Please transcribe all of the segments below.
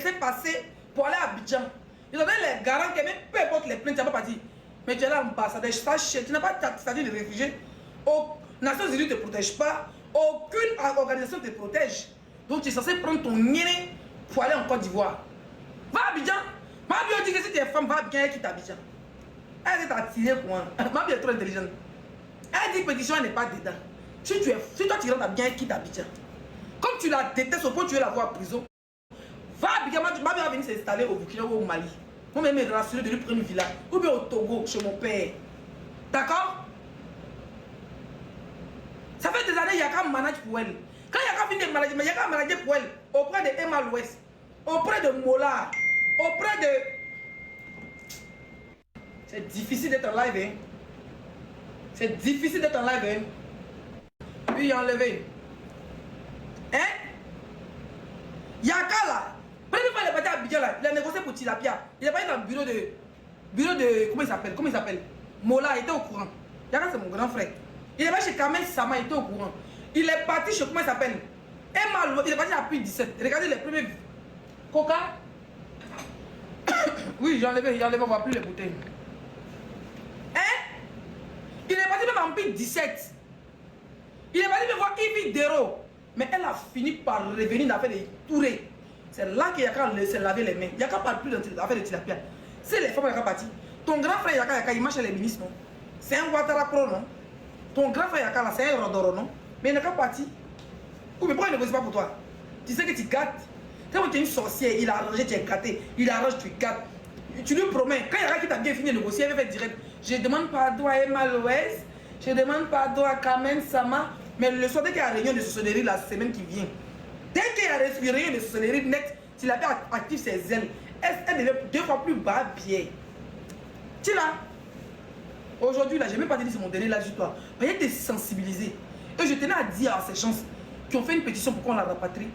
laissé passer pour aller à Abidjan. Ils ont donné les garants que même peu importe les plaintes, tu n'as pas parti. Mais tu es là ambassadeur, tu n'as pas ta statut de réfugié. Les Nations Unies ne te protègent pas. Aucune organisation ne te protège. Donc tu es censé prendre ton nez pour aller en Côte d'Ivoire. Va à Abidjan. Ma bio dit que si tu es femme, va à Abidjan et quitte Abidjan. Elle est attirée pour moi. Ma bio est trop intelligente. Elle dit pétition, elle n'est pas dedans. Si toi tu rentres à Abidjan et quitte Abidjan. Comme tu la détestes au point où tu veux la voir en prison, va à Abidjan. Ma bio va venir s'installer au Burkina ou au Mali. Moi-même, je vais rassurer de lui prendre une villa. Ou bien au Togo, chez mon père. D'accord? Ça fait des années, Yaka manage pour elle. Quand Yaka finit de manager, Yaka manage pour elle. Auprès de Emma l'Ouest. Auprès de Mola. Auprès de... C'est difficile d'être en live, hein. C'est difficile d'être en live, hein. Puis il a enlevé. Hein? Yaka là. Première fois il est parti à Abidjan là, il a négocié pour Tilapia. Il est parti dans le bureau de comment il s'appelle? Mola, il était au courant. Yaka c'est mon grand frère. Il est parti chez Kamel Sama, il était au courant. Il est parti chez comment il s'appelle? Emma, il est parti à plus 17. Regardez les premiers. Coca. Oui, j'ai enlevé, on voit plus les bouteilles. Hein? Il est parti même en plus 17. Il est parti me voir Yves Dero. Mais elle a fini par revenir dans l'affaire de Touré. C'est là qu'il y a qu'à se laver les mains. Il n'y a qu'à parler plus dans l'affaire de Tilapia. C'est les femmes qui ont parti. Ton grand frère Yaka, il marche chez les ministres, non? C'est un Ouattara Pro, non? Ton grand frère Yaka, là, c'est un Rodoro, non? Mais il n'a qu'à partir. Ou mais pourquoi il ne négocie pas pour toi? Tu sais que tu gâtes. Quand tu es une sorcière, il a arrangé, tu es gâté. Il arrange, tu gâtes. Tu lui promets. Quand il y a qui t'a bien fini de négocier, il va faire direct. Je demande pardon à Emma l'Ouest. Je demande pardon à Kamen Sama. Mais le soir, dès qu'il y a une réunion de sorcellerie la semaine qui vient, dès qu'il y a une réunion de sorcellerie net, s'il a bien active ses ailes, elle devient 2 fois plus bas bien. Tu là? Aujourd'hui, là, je n'ai même pas dit que c'est mon dernier live sur toi. Mais il était sensibilisé. Et je tenais à dire à ces gens qui ont fait une pétition pour qu'on la rapatrie.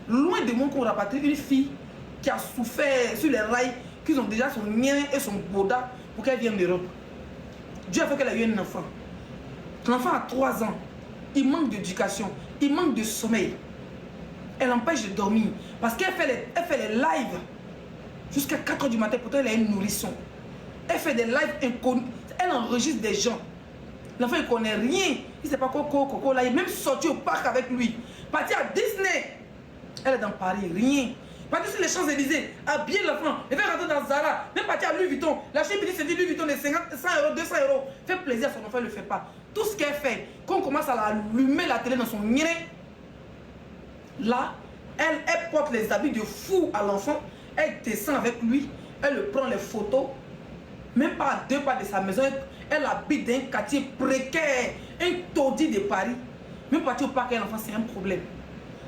Loin de moi qu'on rapatrie une fille qui a souffert sur les rails, qui ont déjà son mien et son boda pour qu'elle vienne d'Europe. Dieu a fait qu'elle a eu un enfant. Ton enfant a 3 ans. Il manque d'éducation. Il manque de sommeil. Elle empêche de dormir. Parce qu'elle fait les lives jusqu'à 4 h du matin. Pourtant, elle a une nourrisson. Elle fait des lives inconnus. Elle enregistre des gens. L'enfant, il ne connaît rien. Il ne sait pas Coco, là. Il est même sorti au parc avec lui. Parti à Disney. Elle est dans Paris. Rien. Parti sur les Champs-Élysées. Habiller l'enfant. Elle fait rentrer dans Zara. Même parti à Louis Vuitton. L'acheter petit, c'est dit Louis Vuitton de 50, 100 €, 200 €. Fait plaisir à son enfant, elle ne le fait pas. Tout ce qu'elle fait, quand on commence à allumer la télé dans son nez, là, elle porte les habits de fou à l'enfant. Elle descend avec lui. Elle prend les photos. Même pas à 2 pas de sa maison. Elle habite dans un quartier précaire, un taudis de Paris. Même partir au parc avec l'enfant, c'est un problème.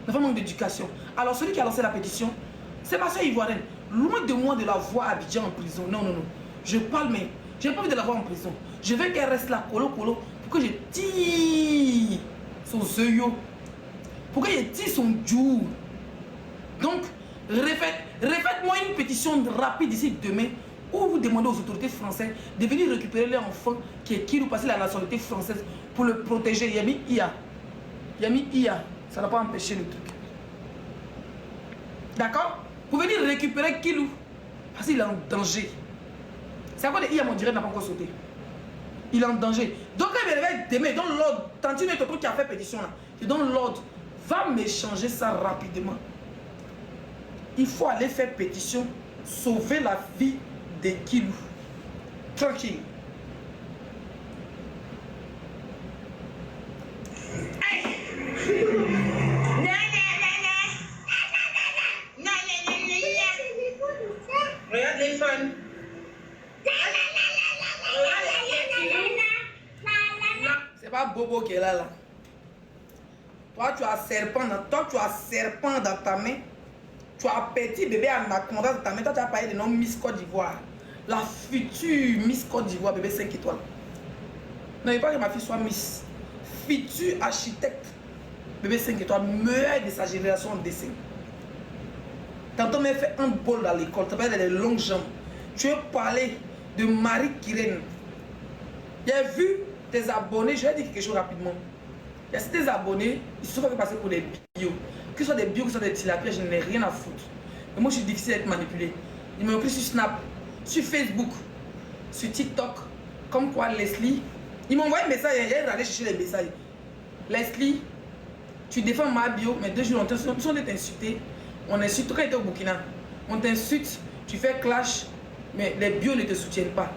L'enfant manque d'éducation. Alors celui qui a lancé la pétition, c'est ma soeur ivoirienne. Loin de moi de la voir à Abidjan en prison. Non, non, non. Je parle, mais je n'ai pas envie de la voir en prison. Je veux qu'elle reste là, colo, pour que je tire son zeuyo. Pour que je tire son jour. Donc, refaites-moi une pétition rapide d'ici demain, où vous demandez aux autorités françaises de venir récupérer leur enfant qui nous passe la nationalité française pour le protéger. Il y a mis IA. Il y a mis IA. Ça n'a pas empêché le truc. D'accord? Vous venez récupérer Kilou. Parce qu'il est en danger. C'est à quoi de IA, mon direct n'a pas encore sauté. Il est en danger. Donc, quand il me réveille demain, il donne l'ordre. Tantine est ton qui a fait pétition là. Je donne l'ordre. Va m'échanger ça rapidement. Il faut aller faire pétition. Sauver la vie de Kilou. Tranquille. Regarde les fans. C'est pas Bobo qui est là. Toi, tu as serpent dans ta main. Tu as petit bébé anaconda dans ta main. Toi, tu as parlé de nom Miss Côte d'Ivoire. La future Miss Côte d'Ivoire, bébé 5 étoiles. Non, il ne faut pas que ma fille soit Miss. Futur architecte, bébé 5 étoiles, meilleur de sa génération en dessin. Tantôt, on fait un bol dans l'école. Tu as parlé des longues jambes. Tu veux parler de Marie Kirène. J'ai vu tes abonnés, je vais dire quelque chose rapidement. Il y a tes abonnés, ils se sont fait passer pour des bio. Que ce soit des bio, que ce soit des tilapia, je n'ai rien à foutre. Mais moi, je suis difficile à être manipulé. Ils m'ont écrit sur Snap, sur Facebook, sur TikTok, comme quoi Leslie. Ils m'ont envoyé un message, il est allé chercher les messages. Leslie, tu défends ma bio, mais 2 jours, on t'insulté. On insulte, quand tu étais au Burkina, on t'insulte, tu fais clash, mais les bios ne te soutiennent pas.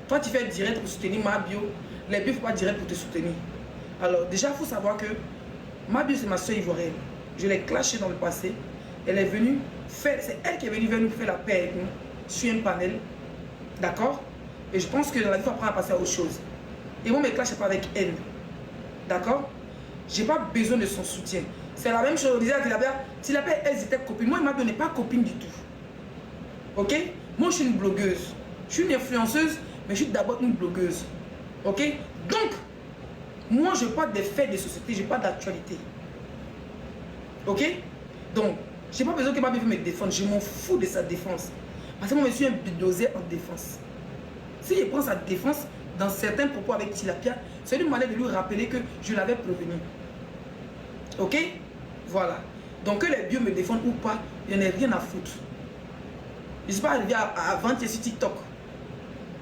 Toi, tu fais direct pour soutenir ma bio, les bios ne font pas direct pour te soutenir. Alors, déjà, il faut savoir que ma bio, c'est ma soeur ivoirienne. Je l'ai clashée dans le passé. Elle est venue faire, c'est elle qui est venue vers nous faire la paix avec nous sur un panel. D'accord? Et je pense que dans la vie, il faut apprendre à passer à autre chose. Et moi, mes clashs, c'est pas avec elle. D'accord? J'ai pas besoin de son soutien. C'est la même chose. On disait à Tilapia, Tilapia, elles étaient copines. Moi, ma bio n'est pas copine du tout. Ok? Moi, je suis une blogueuse. Je suis une influenceuse, mais je suis d'abord une blogueuse. Ok? Donc, moi, je parle des faits de société, je parle d'actualité. Ok? Donc, j'ai pas besoin que ma bio me défende. Je m'en fous de sa défense. Parce que moi, je suis un bulldozer en défense. Si je prends sa défense dans certains propos avec Tilapia, c'est une manière de lui rappeler que je l'avais prévenu. Ok? Voilà. Donc que les bios me défendent ou pas, il n'y en a rien à foutre. Je ne suis pas arrivé à vendre sur TikTok.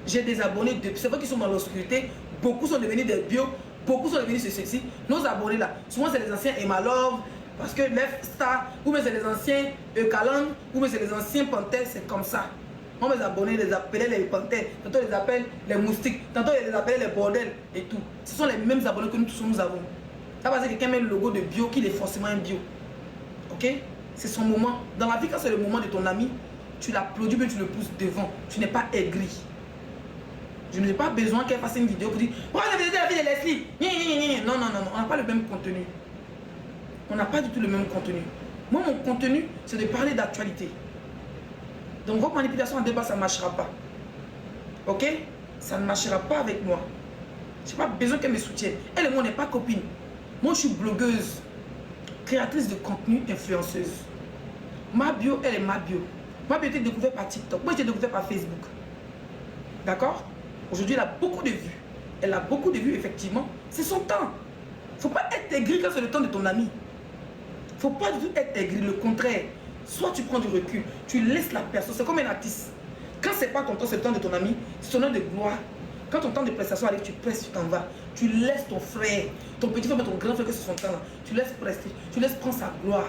J'ai des abonnés, c'est vrai qu'ils sont dans l'obscurité. Beaucoup sont devenus des bios, beaucoup sont devenus sur ceci. Nos abonnés là, souvent c'est les anciens Emma Love, parce que Left Star, ou bien c'est les anciens Eucalan, ou bien c'est les anciens Panthères, c'est comme ça. Moi, mes abonnés les appelaient les panthères, tantôt ils les appellent les moustiques, tantôt ils les appellent les bordels et tout. Ce sont les mêmes abonnés que nous tous nous avons. Ça va dire que quelqu'un met le logo de bio, qu'il est forcément un bio. Ok? C'est son moment. Dans la vie, quand c'est le moment de ton ami, tu l'applaudis, mais tu le pousses devant. Tu n'es pas aigri. Je n'ai pas besoin qu'elle fasse une vidéo pour dire pourquoi vous avez dit la vie de Leslie? Non, non, non, on n'a pas le même contenu. On n'a pas du tout le même contenu. Moi, mon contenu, c'est de parler d'actualité. Donc, vos manipulations en débat, ça ne marchera pas. Ok? Ça ne marchera pas avec moi. Je n'ai pas besoin qu'elle me soutienne. Elle et moi, on n'est pas copines. Moi, je suis blogueuse, créatrice de contenu, influenceuse. Ma bio, elle est ma bio. Ma bio a été découverte par TikTok. Moi, j'ai découvert par Facebook. D'accord? Aujourd'hui, elle a beaucoup de vues. Elle a beaucoup de vues, effectivement. C'est son temps. Il ne faut pas être aigri quand c'est le temps de ton ami. Il ne faut pas du tout être aigri. Le contraire. Soit tu prends du recul, tu laisses la personne. C'est comme un artiste. Quand ce n'est pas ton temps, c'est le temps de ton ami. C'est ton heure de gloire. Quand ton temps de prestation arrive, tu presses, tu t'en vas. Tu laisses ton frère, ton petit frère, ton grand frère, que c'est son temps là. Tu laisses prester, tu laisses prendre sa gloire.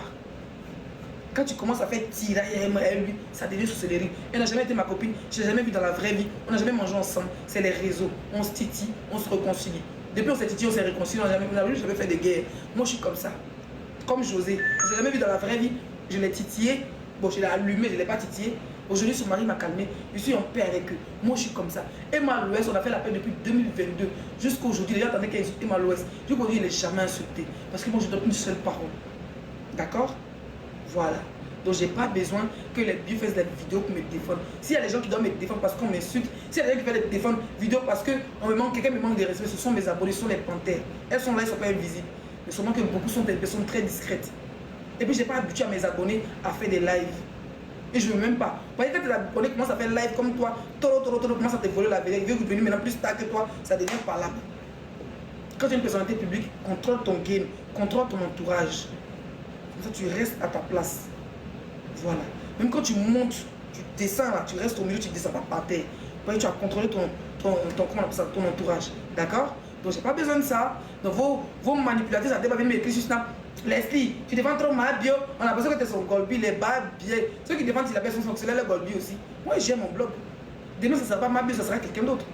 Quand tu commences à faire tirer à lui, ça devient sorcellerie. Elle n'a jamais été ma copine, je ne l'ai jamais vue dans la vraie vie. On n'a jamais mangé ensemble. C'est les réseaux. On se titille, on se réconcilie. Depuis on s'est titillé, on s'est réconcilié. On n'a jamais fait de guerre. Moi, je suis comme ça. Comme José. Je ne l'ai jamais vu dans la vraie vie. Je l'ai titillé. Bon, je l'ai allumé, je ne l'ai pas titillé. Aujourd'hui, son mari m'a calmé. Je suis en paix avec eux. Moi, je suis comme ça. Emma Louest, on a fait la paix depuis 2022. Jusqu'à aujourd'hui, les gens attendaient qu'elle insulte Emma Louest. Jusqu'aujourd'hui, il n'est jamais insulté. Parce que moi, je donne une seule parole. D'accord? Voilà. Donc, je n'ai pas besoin que les bios fassent des vidéos pour me défendre. S'il y a des gens qui doivent me défendre parce qu'on m'insulte, s'il y a des gens qui veulent me défendre vidéo parce que quelqu'un me manque de respect, ce sont mes abonnés, ce sont les panthères. Elles sont là, elles ne sont pas invisibles. Mais seulement que beaucoup sont des personnes très discrètes. Et puis, je n'ai pas habitué à mes abonnés à faire des lives. Et je ne veux même pas. Vous voyez, quand tes abonnés commencent à faire live comme toi, toro, commence à te voler la vérité, ils veulent devenir maintenant plus star que toi, ça devient parlable. Quand tu es une personnalité publique, contrôle ton game, contrôle ton entourage. Comme ça, tu restes à ta place. Voilà. Même quand tu montes, tu descends là, tu restes au milieu, tu ne descends pas par terre. Vous voyez, tu as contrôlé ton entourage. D'accord? Donc, je n'ai pas besoin de ça. Donc, vos manipulateurs, ça devient m'écrire sur Snap. Leslie, tu défends trop ma bio. On a l'impression que tu es son Golbi, les bas bien. Ceux qui défendent si la personne fonctionnaire, les Golbi aussi. Moi, j'aime mon blog. Demain, ça ne sera pas ma bio, ça sera quelqu'un d'autre.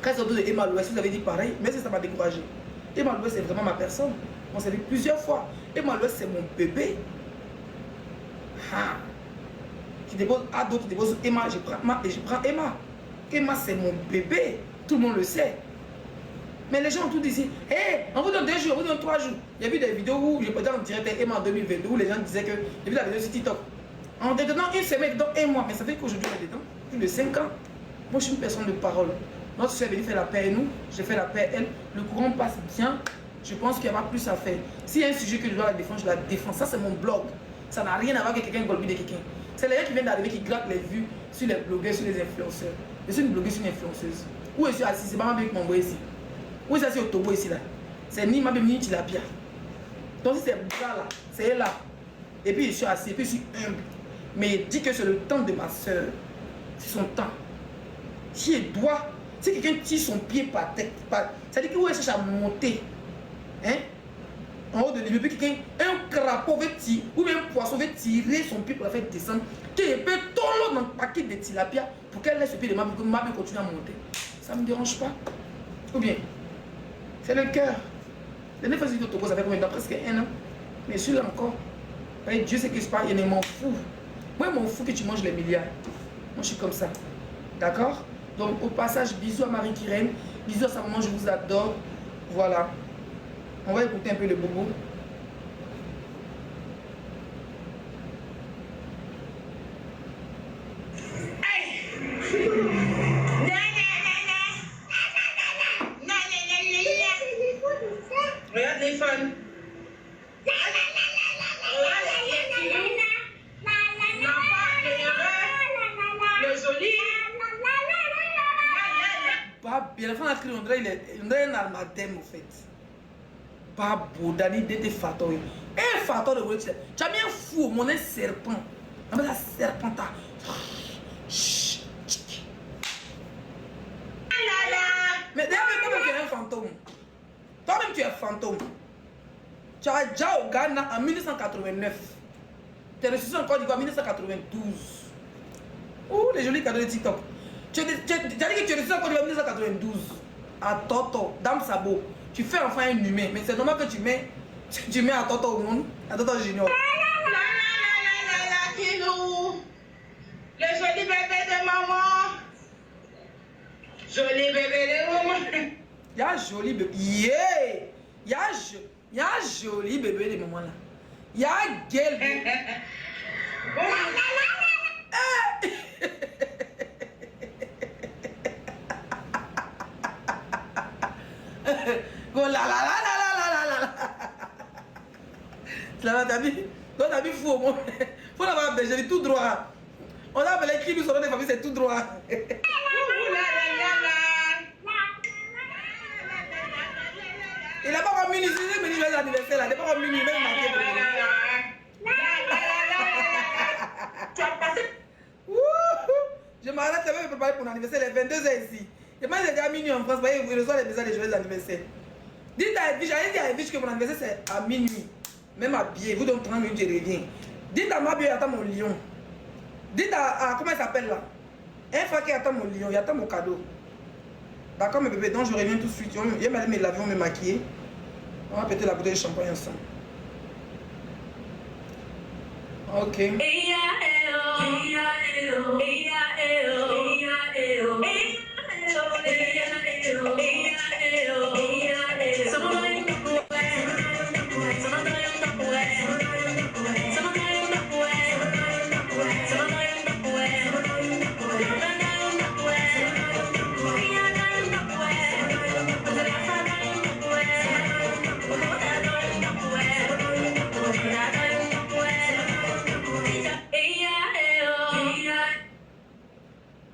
Quand c'est autour de Emma Louest, vous avez dit pareil, mais ça m'a découragé. Emma Louest, c'est vraiment ma personne. On s'est vu plusieurs fois. Emma Louest, c'est mon bébé. Ah. Qui dépose à d'autres, qui dépose Emma, je prends Emma. Emma, c'est mon bébé. Tout le monde le sait. Mais les gens ont tout dit ici, hey, on vous donne 2 jours, on vous donne 3 jours. Il y a vu des vidéos où je peux dire en direct Emma en 2022 où les gens disaient que, j'ai vu la vidéo sur TikTok. En dedans une semaine, dedans 1 mois, mais ça fait qu'aujourd'hui on est dedans, plus de 5 ans. Moi je suis une personne de parole. Notre soeur est venue faire la paix et nous, j'ai fait la paix elle. Le courant passe bien, je pense qu'il n'y a pas plus à faire. S'il y a un sujet que je dois la défendre, je la défends. Ça c'est mon blog. Ça n'a rien à voir avec quelqu'un Golbi de quelqu'un. C'est les gens qui viennent d'arriver qui grattent les vues sur les blogueurs, sur les influenceurs. Je suis une blogueuse, une influenceuse. Où je suis assis, c'est pas ma qui m'envoie ici. Où est-ce que c'est au Togo ici là? C'est ni ma ni Tilapia. Donc si c'est bras là, c'est là. Et puis je suis assis, et puis je suis humble. Mais il dit que c'est le temps de ma soeur. C'est son temps. Si elle doit, si quelqu'un tire son pied par tête, ça dit que où elle cherche à monter. Hein? En haut de lui, puis quelqu'un, un crapaud veut tirer, ou bien un poisson veut tirer son pied pour la faire descendre, qu'il peut tout l'eau dans le paquet de tilapia pour qu'elle laisse le pied de ma pour que ma pied continue à monter. Ça ne me dérange pas. Ou bien, c'est le cœur. La dernière fois que je Togo, ça fait combien de temps? Presque 1 an. Mais je suis là encore. Et Dieu sait que je parle, il m'en fout. Moi, il m'en fout que tu manges les milliards. Moi, je suis comme ça. D'accord? Donc, au passage, bisous à Marie-Kyrène. Bisous à sa maman, je vous adore. Voilà. On va écouter un peu le bobo. Regarde les fans. Pas bien, la femme a crié, on dirait un almadem en fait. Pas beau, Dani, d'être fator. Un fator de voiture. Tu as mis un fou, mon un serpent. On appelle ça serpenta. Mais d'ailleurs, toi-même tu es un fantôme. Toi-même tu es un fantôme. Tu as déjà au Ghana en 1989. Tu es ressuscité en Côte d'Ivoire en 1992. Ouh, les jolis cadeaux de TikTok. Tu as dit que tu es ressuscité en Côte d'Ivoire en 1992. À Toto, Dame Sabo. Tu fais enfin un humain. Mais c'est normal que tu mets à Toto au monde. À Toto Junior. Le joli bébé de maman. Joli bébé de maman. Y'a joli bébé. Yeah! Y'a joli bébé de maman là. Y'a gueule. Go la la la la la la la. Là, t'as vu fou au monde. Faut l'avoir bergerie tout droit. On a appelé qui nous son nom de famille, c'est tout droit. Il n'a pas encore mini, c'est le joyeux anniversaire là. Il n'a pas encore mini, même marqué. Tu as passé. Je m'arrête, je vais me préparer pour l'anniversaire, les 22h ici. Et moi, j'ai déjà minuit en France, vous reçoivez les messages des joyeux anniversaires. Dites à Edwige, j'allais dire à Edwige que mon anniversaire c'est à minuit. Même habillé, vous donnez 30 minutes, je reviens. Dites à Mabio, il attend mon lion. Dites à comment il s'appelle là? Un frère qui attend mon lion, il attend mon cadeau. D'accord, mes bébés, donc je reviens tout de suite. Il va me laver, on me maquiller. On va péter la bouteille de champagne ensemble. Ok.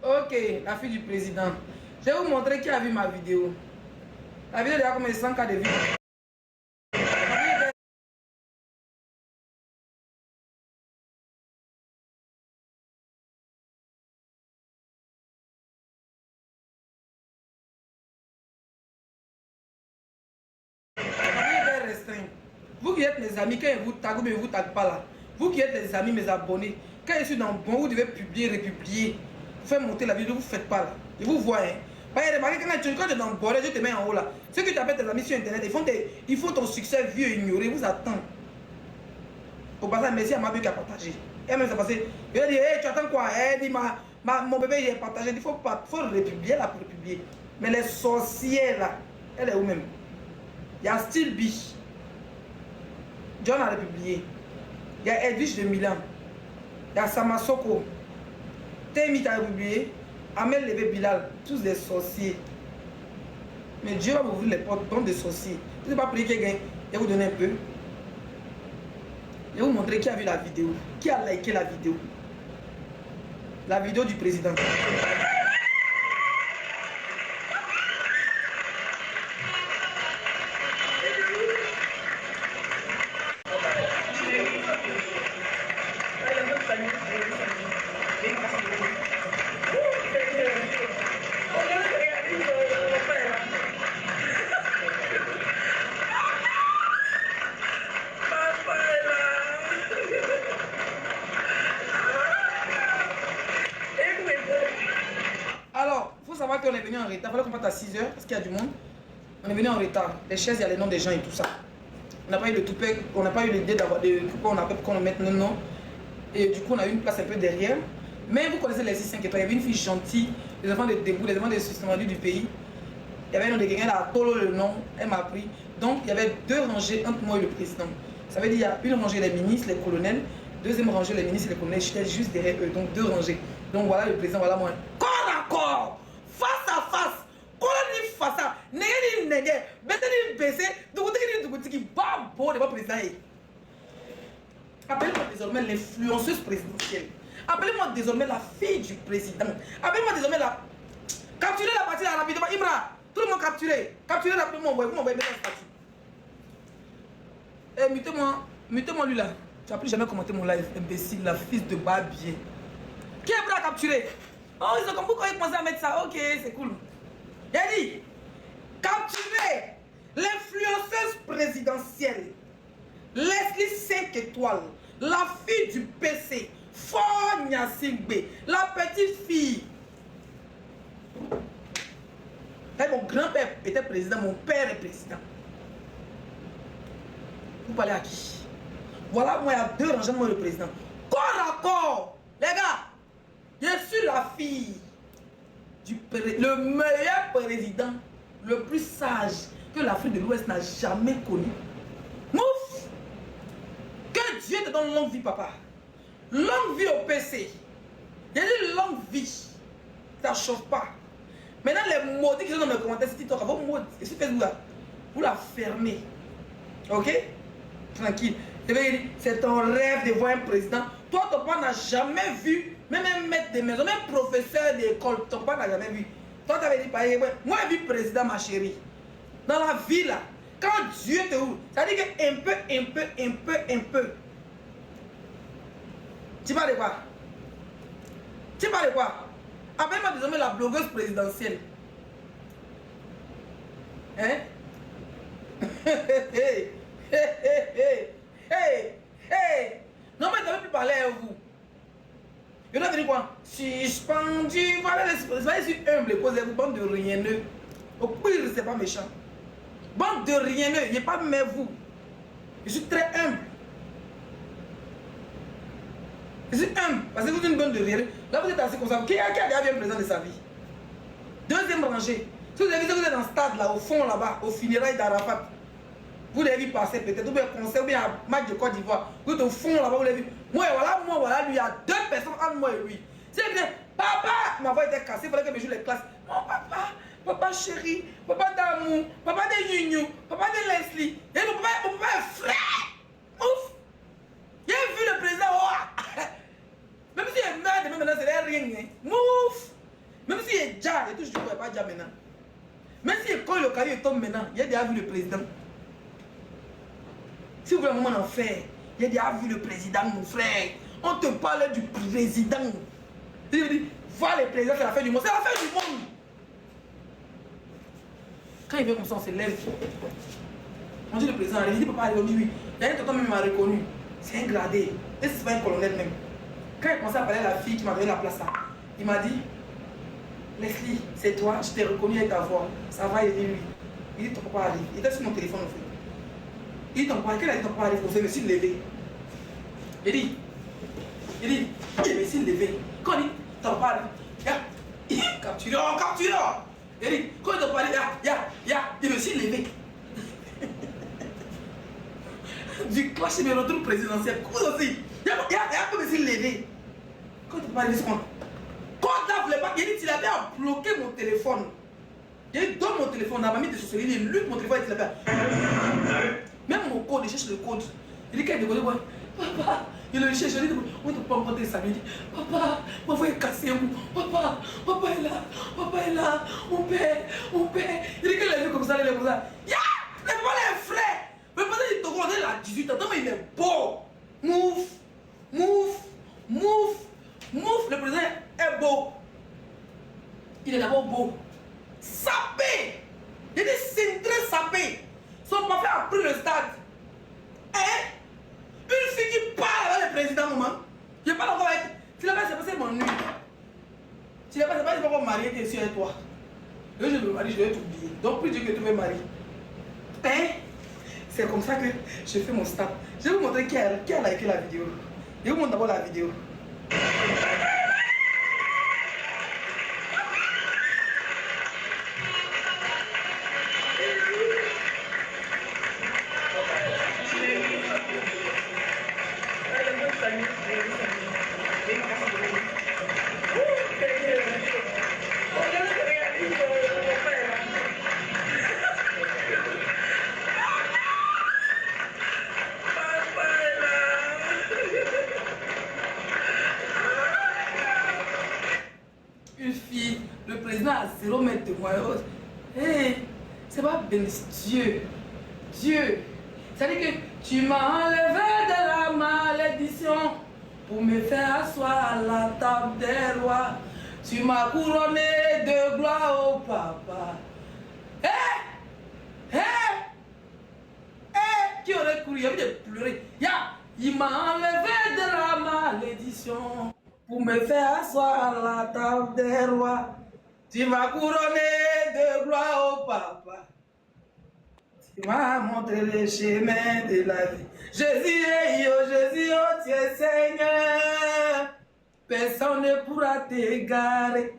Ok, la fille du président. Je vais vous montrer qui a vu ma vidéo. La vidéo a comme 100 cas de vues. Vous qui êtes mes amis, quand ils vous taguent, mais ils ne vous taguent pas là. Vous qui êtes les amis, mes abonnés, quand je suis dans le bon, vous devez publier, republier. Faire monter la vidéo, vous ne faites pas là. Je vous vois, hein. Quand tu es dans le bordel, je te mets en haut là. Ceux qui t'appellent tes amis sur internet, ils font ton succès vieux ignoré, vous attendent. Au passage, merci à ma belle qui a partagé. Elle même s'est passé. Elle a dit, hey, tu attends quoi? Elle dit, mon bébé, j'ai partagé. Il faut republier là pour republier. Mais les sorcières là, elle est où même? Il y a Style Biche. John a republié. Il y a Edwige de Milan. Il y a Samasoko. Témi a republié. Amel Lébé Bilal. Tous des sorciers. Mais Dieu va vous ouvrir les portes, bande de sorciers. Vous n'avez pas prié quelqu'un. Je vais vous donner un peu. Je vais vous montrer qui a vu la vidéo. Qui a liké la vidéo. La vidéo du président. retard. Il fallait qu'on parte à 6 heures parce qu'il y a du monde. On est venu en retard. Les chaises, il y a les noms des gens et tout ça. On n'a pas eu le toupet, on n'a pas eu l'idée d'avoir pourquoi on appelle, pourquoi on met nos noms. Et du coup, on a eu une place un peu derrière. Mais vous connaissez les 6-5 étoiles. Il y avait une fille gentille, les enfants de Debout, les enfants de Systématique du pays. Il y avait un nom de quelqu'un, elle a Tolo le nom, elle m'a pris. Donc, il y avait 2 rangées entre moi et le président. Ça veut dire qu'il y a une rangée les ministres, les colonels, deuxième rangée les ministres et les colonels. J'étais juste derrière eux, donc 2 rangées. Donc voilà le président, voilà moi. Corps à corps, face à face, colonel face à, négé, bête baissé, dougouti, bam, bon, le président. Appelez-moi désormais l'influenceuse présidentielle. Appelez-moi désormais la fille du président. Appelez-moi désormais la. Capturez la partie là rapidement. Imra, tout le monde capturé. Capturez rapidement, vous m'envoyez cette partie. Eh, mutez-moi lui là. Tu n'as plus jamais commenté mon live, imbécile, la fils de Babier. Qui est prêt à capturer? Oh, ils ont compris quand ils commencent à mettre ça. Ok, c'est cool. Il a dit, capturez l'influenceuse présidentielle. Leslie 5 étoiles, la fille du PC, Fonya Singbe, la petite fille. Et mon grand-père était président, mon père est président. Vous parlez à qui? Voilà, moi, il y a 2 rangements, moi, le président. Corps à corps, les gars, je suis la fille du le meilleur président, le plus sage que l'Afrique de l'Ouest n'a jamais connu. Mouf! Que Dieu te donne longue vie, papa. Longue vie au PC. J'ai dit longue vie. Ça ne chauffe pas. Maintenant, les maudits qui sont dans mes commentaires, c'est TikTok, vos mots, et sur Facebook, vous la fermez. Ok? Tranquille. C'est ton rêve de voir un président. Toi, ton père n'a jamais vu, même un maître de maison, même professeur d'école, ton père n'a jamais vu. Toi, tu avais dit, pareil, moi, j'ai vu président, ma chérie. Dans la vie, là, quand Dieu te ouvre, ça veut dire qu'un peu. Tu parles de quoi? Tu parles de quoi? Appelle-moi désormais la blogueuse présidentielle. Hein? Non, mais tu n'avais plus parlé à vous. Je dois dire quoi? Suspendu, voilà, soyez humble, posez-vous, bande de rieneux. Au pire, c'est pas méchant. Bande de rieneux, il n'y a pas mais vous. Je suis très humble. Je suis humble, parce que vous êtes une bande de rieneux. Là, vous êtes assez comme ça. Qui a déjà vu un président de sa vie? Deuxième rangée. Si vous avez vu, vous êtes dans le stade, là, au fond, là-bas, au funérailles d'Arafat. Vous l'avez vu passer peut-être, ou bien un concert, ou bien un match de Côte d'Ivoire. Vous êtes au fond là-bas, vous l'avez vu. Moi, voilà, lui, il y a 2 personnes entre moi et lui. C'est bien, papa, ma voix était cassée, il fallait que je joue les classes. Mon papa, papa chéri, papa d'amour, papa de Nyunyu, papa de Leslie. Et mon papa est frère. Ouf. J'ai vu le président, oh. Même s'il est mort, même maintenant, c'est rien. Mouf. Même s'il est déjà, il est toujours pas déjà maintenant. Même s'il est quand le carré tombe maintenant, il a déjà vu le président. Si vous voulez un moment d'en faire, il a déjà vu le président, mon frère. On te parle du président. Il dit, voilà le président, c'est la fin du monde. C'est la fin du monde. Quand il vient comme ça, on se lève. On dit le président, il dit, papa, il dit oui. Il y a un tonton même m'a reconnu. C'est un gradé. Et c'est pas un colonel même. Quand il commençait à parler à la fille qui m'a donné la place là, il m'a dit, Leslie, c'est toi, je t'ai reconnu avec ta voix. Ça va, il dit oui. Il dit, ton papa arrive. Il était sur mon téléphone en fait. Il dit, ton papa, quel a dit ton papa arrive? Il me s'est levé. Il dit, il me s'est levé. Quand il dit, ton papa arrive, capturé, capturé. Il dit, quand il ton papa arrive, il me s'est levé. Du clash de notre présidentiel. Comment aussi? Il a un peu me s'est levé. Quand ton papa arrive, c'est quoi? Quand il voulait pas, il dit, il avait bloqué mon téléphone. Il dit, donne mon téléphone, on a mis des choses. Il dit, lutte mon téléphone, il avait. Même mon code, il cherche le code. Il dit, quand il dit, papa, il le cherche, il dit, on ne peut pas rencontrer ça. Il dit, papa, ma voix est cassée. Papa est là, mon père. Il dit, qu'il est vu comme ça, il est comme ça. Ya, le papa est frère. Mais pendant qu'il te regarde, il a 18 ans, mais il est beau. Mouf. Le président est beau. Il est d'abord beau. Sapé. Il dit, c'est très sapé. Son papa a pris le stade. Hein? Une fille qui parle avec le président, maman. Je parle encore avec. Tu l'as pas, c'est passé mon nuit. Tu l'as pas, c'est pas encore marié que sur toi. Le jour de me marier, je vais t'oublier. Donc, plus Dieu que tu me maries. Hein? C'est comme ça que je fais mon stop. Je vais vous montrer qui a liké la vidéo. Je vais vous montrer d'abord la vidéo. Une fille, le président a 0 mètre de moi. Hey, c'est pas béni, Dieu. Dieu. C'est-à-dire que tu m'as enlevé de la malédiction pour me faire asseoir à la table des rois. Tu m'as couronné de gloire au papa. Qui aurait couru, il y avait de pleurer. Il m'a enlevé de la malédiction pour me faire asseoir à la table des rois. Tu m'as couronné de gloire au papa. Tu m'as montré le chemin de la vie. Jésus, oh, tu es Seigneur. Personne ne pourra t'égarer.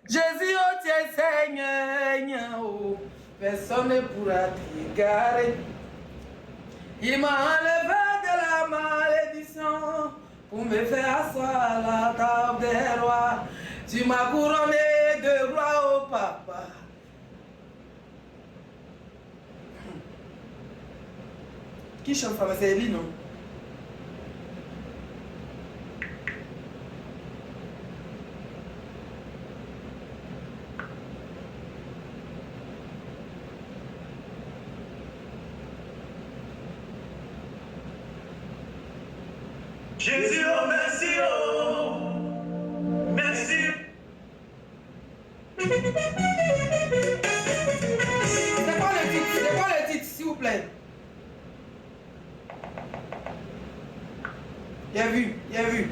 Jésus, oh, tu es Seigneur. Oh, personne ne pourra t'égarer. Il m'a enlevé de la malédiction pour me faire asseoir à la table des rois. Tu m'as couronné de gloire au papa. Qui chante ça? C'est Elie, non? Jésus, oh merci, oh merci. C'est quoi le titre? C'est quoi le titre, s'il vous plaît? Il a vu, il a vu.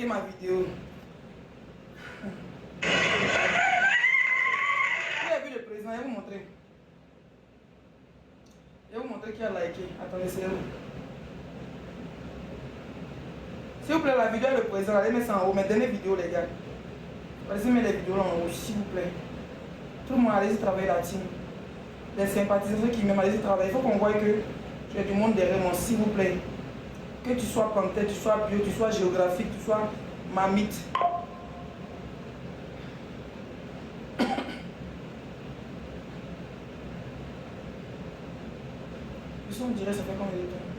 liké ma vidéo. Vous avez vu le président, je vais vous montrer. Je vais vous montrer qui a liké. Attendez, c'est où? S'il vous plaît, la vidéo est le président. Allez mettre ça en haut. Mes dernières vidéos, les gars. Allez mettre les vidéos là en haut, s'il vous plaît. Tout le monde, allez-y travailler la team. Les sympathisants, ceux qui m'aiment, allez-y travailler. Il faut qu'on voie que j'ai du monde derrière moi, s'il vous plaît. Que tu sois panthère, tu sois bio, tu sois géographique, tu sois mamite. Je on dirait ça fait combien de temps?